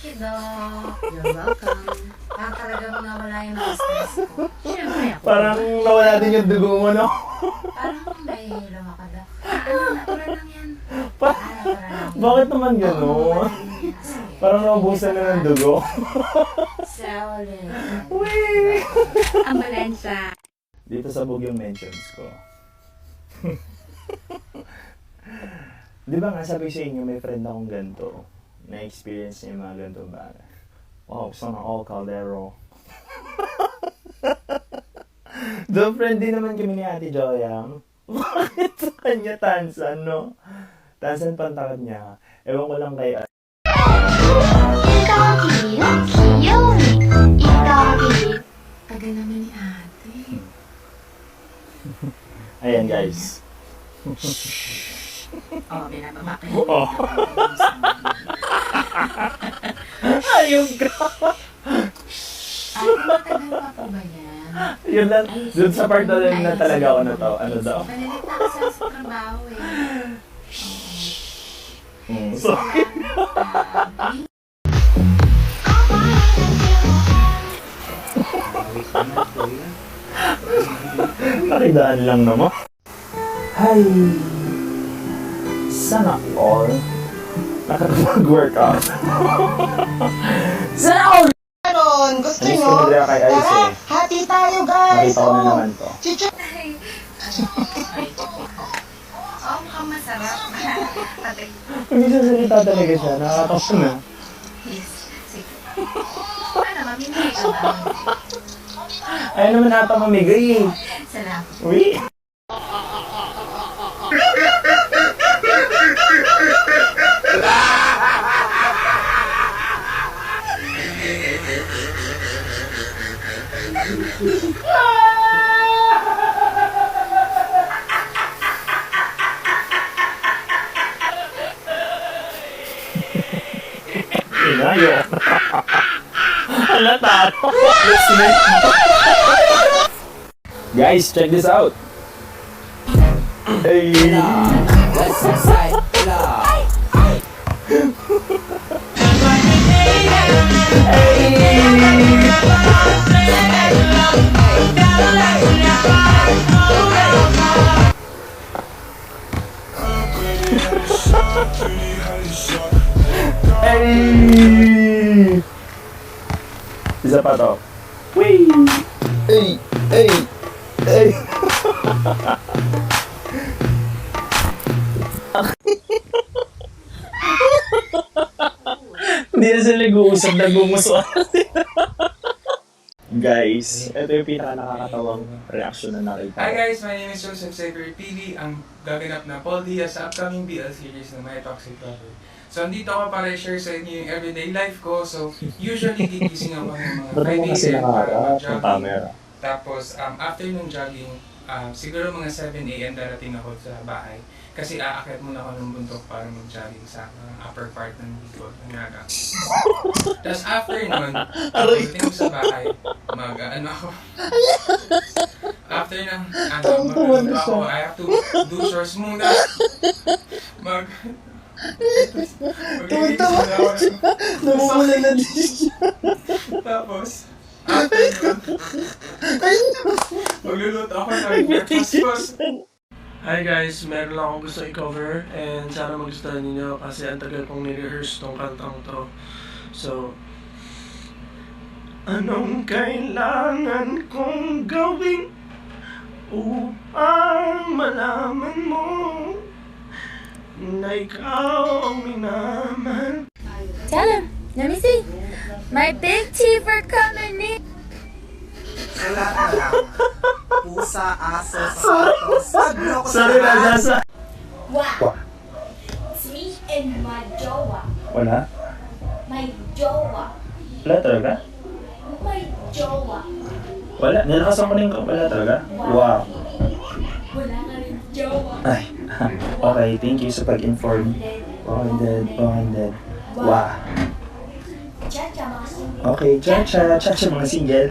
Kido, you're welcome. Talaga mo nawala yung mga stress ko. Siyempre ako. Parang nawala din yung dugo mo, no? Parang may lumakad ako. Natural lang yan. Natural lang yan. Bakit naman gano'n? Parang naubusan na ng dugo. Solid. Wee! Ambulansya. Dito sa yung mentions ko. Di ba nga sabi sa inyo, may friend akong ganito. Na-experience niya yung mga ganito ba? Wow, sana all Caldero. The friend din naman kami ni Ate Joyang. Bakit sa kanya tansan, no? Tansan pantakad niya. Ewan ko lang kay Tagal naman ni ate. Ayan, guys. Oh, binababa ko. Oh. Ayun, grabe. Ate, matagal pa po ba yan? Yun lang, dun sa part na rin na talaga ako na to. Ano daw? Panalita ka sa trabaho eh. Sorry. Nakidaan lang naman. Hi! Sana all nakakapag-workout. Sana all! Ganon, gusto Alis nyo? ko na kay Ice Tara, eh. hati tayo guys! Nakita ko na naman to. Oh, mukhang masarap. Ate, Kung sasalita talaga siya, nakakatawa na. yes. Sige. Ano, mamimili ka ba? Ayaw naman nata mamigay eh. Salamat. Uy! Inayo. Halata. Listening. Guys, check this out. Hey. West Side Club. Hey. Isa pa to. Wee. Hey. Hey. Hey. Hindi na sila nag-uusap, nag-umusuan. Guys, ito yung pinaka-nakakatawang reaction na nakita. Hi guys, my name is Joseph Xavier Pili, ang gaganap na Paul Diaz sa upcoming BL series ng My Toxic Lover. So, andito ako para i-share sa inyo yung everyday life ko. So, usually gigising ako ng mga Ba't mo 5 kasi a.m. para nakaharap ng mag-jogging. camera? Tapos, after ng jogging, siguro mga 7 a.m. darating ako sa bahay. Kasi aakyat muna ako ng bundok para mag-jogging sa upper part ng Bicol, ng Naga. Tapos after nun, pagdating ko sa bahay, ano ako. After ng, magluto ako, I have to do chores muna. Tumuntawa na ako. Namumula na din siya. Tapos, after nun, magluluto ako ng breakfast. Hi guys, meron lang akong gusto i-cover and sana magustuhan ninyo kasi ang tagal kong ni-rehearse tong kantang to. So, anong kailangan kong gawin upang malaman mo na ikaw ang minamahal? Tell him. Let me see. My big teeth are coming in. Wala na lang. Pusa, aso, sapatos. Sabi ako sa Sorry na, Jasa. Wow. It's me and my jowa. Wala? My jowa. Wala talaga? My jowa. Wala? Nilakasan ko na yung wala talaga? Wow. Wala ka rin jowa. Ay, okay, thank you sa pag-inform. Bonded. Wow. Cha-cha, mga single. Okay, cha-cha, cha-cha mga single.